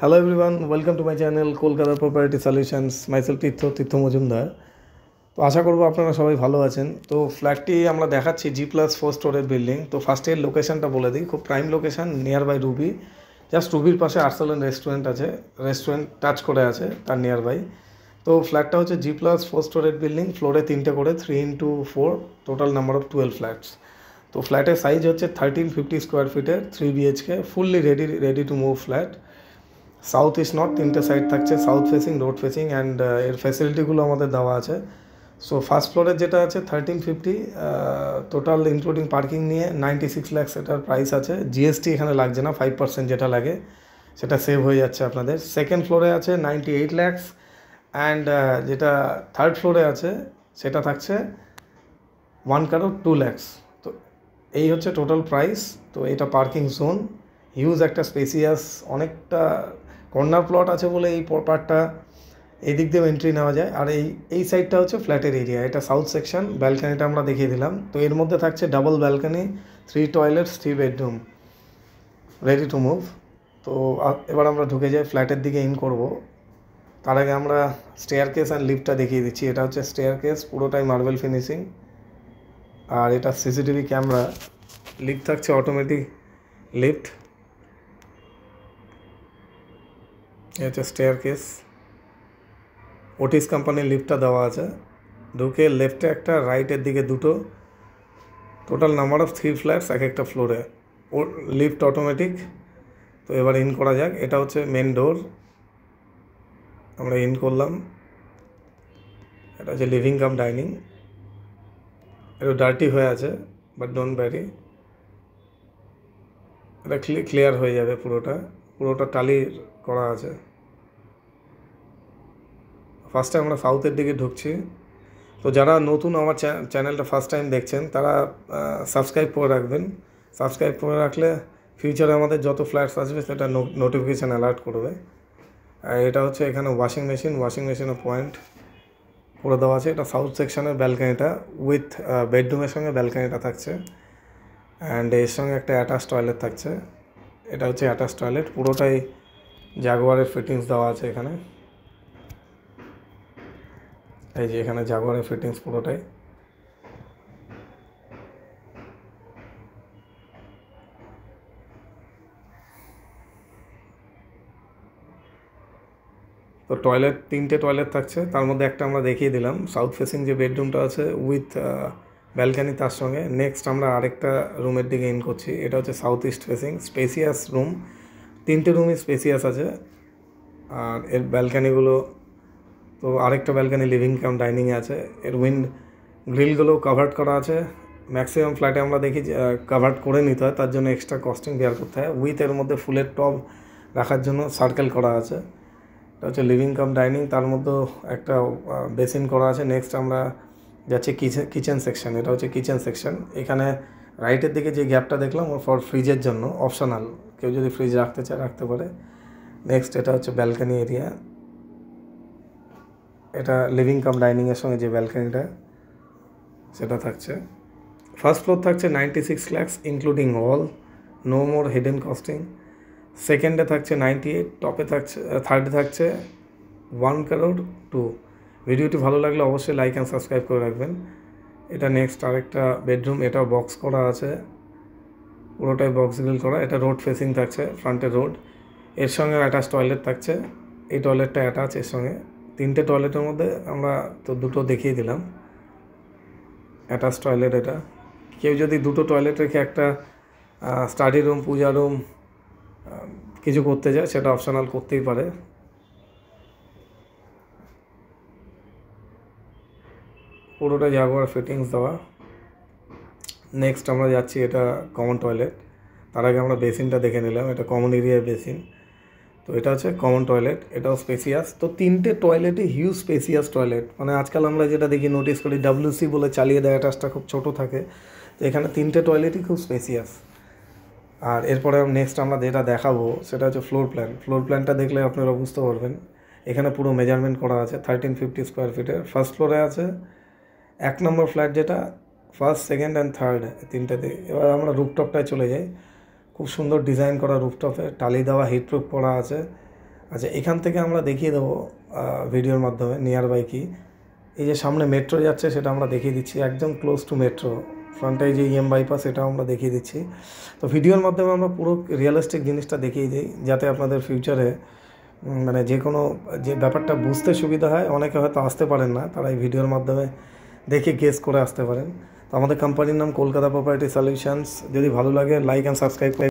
Hello everyone, welcome to my channel Kolkata Property Solutions. Myself তীর্থ মজুমদার। তো আশা করব আপনারা সবাই ভালো আছেন। তো ফ্ল্যাটটি আমরা দেখাচ্ছি G+4 স্টোরেজ বিল্ডিং। তো ফার্স্টে লোকেশনটা বলে দিই, খুব prime location, nearby Ruby. Just রুবির পাশে আর্সেলান রেস্টুরেন্ট আছে, রেস্টুরেন্ট টাচ করে আছে তার নিয়ার বাই। তো ফ্ল্যাটটা হচ্ছে G+4 স্টোরেজ বিল্ডিং, ফ্লোরে 3টে করে 3x4, total number of 12 flats. তো ফ্ল্যাটের সাইজ হচ্ছে 1350 স্কোয়ার ফিটের, 3 BHK, fully ready to move flat. South east north তিনটে সাইড থাকছে, south facing, road facing, and এর ফ্যাসিলিটিগুলো আমাদের দেওয়া আছে। সো ফার্স্ট ফ্লোরের যেটা আছে 1350, টোটাল ইনক্লুডিং পার্কিং নিয়ে 96 লাখ এটার প্রাইস আছে। জিএসটি এখানে লাগছে না, 5% যেটা লাগে সেটা সেভ হয়ে যাচ্ছে আপনাদের। সেকেন্ড ফ্লোরে আছে 98 লাখস, অ্যান্ড যেটা থার্ড ফ্লোরে আছে সেটা থাকছে 1 crore 2 lakhs। তো এই হচ্ছে টোটাল প্রাইস। তো এটা পার্কিং জোন, হিউজ একটা স্পেসিয়াস, অনেকটা কর্নার প্লট আছে বলে এই পার্টটা এই দিক দিয়েও এন্ট্রি নেওয়া যায়। আর এই সাইডটা হচ্ছে ফ্ল্যাটের এরিয়া, এটা সাউথ সেকশন। ব্যালকানিটা আমরা দেখিয়ে দিলাম। তো এর মধ্যে থাকছে double balcony, 3 toilets, 3 bedroom, ready to move. তো এবার আমরা ঢুকে যাই, ফ্ল্যাটের দিকে ইন করব। তার আগে আমরা স্টেয়ার কেস অ্যান্ড লিফটটা দেখিয়ে দিচ্ছি। এটা হচ্ছে স্টেয়ার কেস, পুরোটাই মার্বেল ফিনিশিং, আর এটা সিসিটিভি ক্যামেরা। লিফট থাকছে অটোমেটিক লিফট। এটা স্টেয়ার কেস, ওটিস কোম্পানির লিফটটা দেওয়া আছে। ঢুকে লেফটে একটা, রাইটের দিকে দুটো, টোটাল নাম্বার অফ 3 ফ্ল্যাটস এক একটা ফ্লোরে। ও লিফট অটোমেটিক। তো এবার ইন করা যাক। এটা হচ্ছে মেন ডোর, আমরা ইন করলাম। এটা হচ্ছে লিভিং কাম ডাইনিং। একটু ডার্টি হয়ে আছে, বাট ডোন্ট ব্যারি, এটা ক্লিয়ার হয়ে যাবে। পুরোটা টালি করা আছে। ফার্স্টে আমরা সাউথের দিকে ঢুকছি। তো যারা নতুন আমার চ্যানেলটা ফার্স্ট টাইম দেখছেন তারা সাবস্ক্রাইব করে রাখবেন। সাবস্ক্রাইব করে রাখলে ফিউচারে আমাদের যত ফ্ল্যাটস আসবে সেটা নোটিফিকেশান অ্যালার্ট করবে। আর এটা হচ্ছে এখানে ওয়াশিং মেশিনের পয়েন্ট করে দেওয়া আছে। এটা সাউথ সেকশনের ব্যালকানিটা, উইথ বেডরুমের সঙ্গে ব্যালকানিটা থাকছে, অ্যান্ড এর সঙ্গে একটা অ্যাটাচ টয়লেট থাকছে। এটা হচ্ছে অ্যাটাচ টয়লেট, পুরোটাই জাগুয়ারের ফিটিংস দেওয়া আছে এখানে। এই যে এখানে জাগুয়ারের ফিটিংস পুরোটাই। তো টয়লেট, 3টে টয়লেট থাকছে, তার মধ্যে একটা আমরা দেখিয়ে দিলাম। সাউথ ফেসিং যে বেডরুমটা আছে উইথ ব্যালকানি তার সঙ্গে। নেক্সট আমরা আরেকটা রুমের দিকে ইন করছি। এটা হচ্ছে south east facing, spacious room, 3টে রুমই স্পেসিয়াস আছে। আর এর ব্যালকানিগুলো, তো আরেকটা ব্যালকানি লিভিং কাম ডাইনিংয়ে আছে। এর উইন্ড গ্রিলগুলো কাভার্ড করা আছে। ম্যাক্সিমাম ফ্ল্যাটে আমরা দেখি কাভার্ড করে নিতে হয়, তার জন্য এক্সট্রা কস্টিং বেয়ার করতে হয়। উইথ এর মধ্যে ফুলের টব রাখার জন্য সার্কেল করা আছে। এটা হচ্ছে লিভিং কাম ডাইনিং, তার মধ্যেও একটা বেসিন করা আছে। নেক্সট আমরা যাচ্ছি কিচেন সেকশন। এটা হচ্ছে কিচেন সেকশন। এখানে রাইটের দিকে যে গ্যাপটা দেখলাম ও ফর ফ্রিজের জন্য অপশনাল, কেউ যদি ফ্রিজ রাখতে চায় রাখতে পারে। নেক্সট এটা হচ্ছে ব্যালকানি এরিয়া। এটা লিভিং কাম ডাইনিংয়ের সঙ্গে যে ব্যালকানিটা সেটা থাকছে। ফার্স্ট ফ্লোর থাকছে 96 lakhs including all, no more hidden costing. সেকেন্ডে থাকছে 98, টপে থাকছে, থার্ডে থাকছে 1 crore 2। ভিডিওটি ভালো লাগলে অবশ্যই লাইক অ্যান্ড সাবস্ক্রাইব করে রাখবেন। এটা নেক্সট আরেকটা বেডরুম, এটাও বক্স করা আছে, পুরোটাই বক্স গ্রিল করা। এটা রোড ফেসিং থাকছে, ফ্রন্টে রোড। এর সঙ্গে অ্যাটাচ টয়লেট থাকছে, এই টয়লেটটা অ্যাটাচ এর সঙ্গে। 3টে টয়লেটের মধ্যে আমরা তো দুটো দেখিয়ে দিলাম অ্যাটাচ টয়লেট। এটা কেউ যদি দুটো টয়লেট রেখে একটা স্টাডি রুম, পূজা রুম কিছু করতে যায়, সেটা অপশনাল করতেই পারে। পুরোটা জাগুয়ার ফিটিংস দেওয়া। নেক্সট আমরা যাচ্ছি, এটা কমন টয়লেট। তার আগে আমরা বেসিনটা দেখে নিলাম, এটা কমন এরিয়ার বেসিন। তো এটা হচ্ছে কমন টয়লেট, এটাও স্পেসিয়াস। তো 3টে টয়লেটই হিউজ স্পেসিয়াস টয়লেট। মানে আজকাল আমরা যেটা দেখি নোটিস করি WC বলে চালিয়ে দেয়, অ্যাটাচটা খুব ছোটো থাকে। তো এখানে 3টে টয়লেটই খুব স্পেসিয়াস। আর এরপরে নেক্সট আমরা যেটা দেখাবো সেটা হচ্ছে ফ্লোর প্ল্যানটা দেখলে আপনারা বুঝতে পারবেন। এখানে পুরো মেজারমেন্ট করা আছে 1350 স্কোয়ার ফিটের। ফার্স্ট ফ্লোরে আছে 1 নম্বর ফ্ল্যাট, যেটা ফার্স্ট, সেকেন্ড অ্যান্ড থার্ড তিনটাতে। এবার আমরা রুফটপটায় চলে যাই। খুব সুন্দর ডিজাইন করা রুফটপে, টালি দেওয়া, হিটপ্রুফ করা আছে। আচ্ছা, এখান থেকে আমরা দেখিয়ে দেবো ভিডিওর মাধ্যমে নিয়ার বাই কি। এই যে সামনে মেট্রো যাচ্ছে সেটা আমরা দেখিয়ে দিচ্ছি, একদম ক্লোজ টু মেট্রো। ফ্রন্টে যে ইএম বাইপাস এটাও আমরা দেখিয়ে দিচ্ছি। তো ভিডিওর মাধ্যমে আমরা পুরো রিয়েলিস্টিক জিনিসটা দেখিয়ে দিই, যাতে আপনাদের ফিউচারে মানে যে ব্যাপারটা বুঝতে সুবিধা হয়। অনেকে হয়তো আসতে পারেন না, তারা এই ভিডিওর মাধ্যমে দেখে গেস করে আসতে পারেন। তো আমাদের কোম্পানির নাম কলকাতা প্রপার্টি সলিউশনস। যদি ভালো লাগে লাইক অ্যান্ড সাবস্ক্রাইব করে